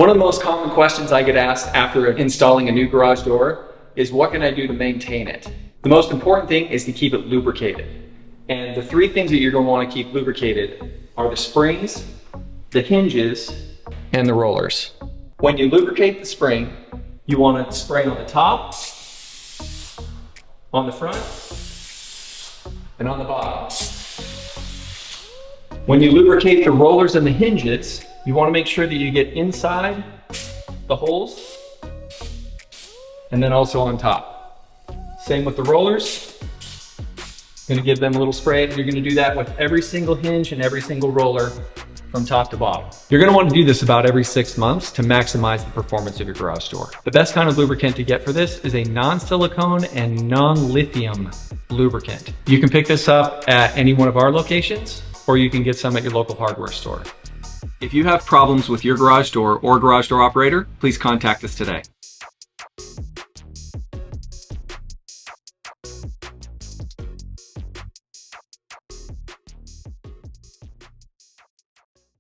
One of the most common questions I get asked after installing a new garage door is what can I do to maintain it? The most important thing is to keep it lubricated. And the three things that you're going to want to keep lubricated are the springs, the hinges, and the rollers. When you lubricate the spring, you want to spray on the top, on the front, and on the bottom. When you lubricate the rollers and the hinges, you want to make sure that you get inside the holes and then also on top. Same with the rollers. Going to give them a little spray. You're going to do that with every single hinge and every single roller from top to bottom. You're going to want to do this about every 6 months to maximize the performance of your garage door. The best kind of lubricant to get for this is a non-silicone and non-lithium lubricant. You can pick this up at any one of our locations, or you can get some at your local hardware store. If you have problems with your garage door or garage door operator, please contact us today.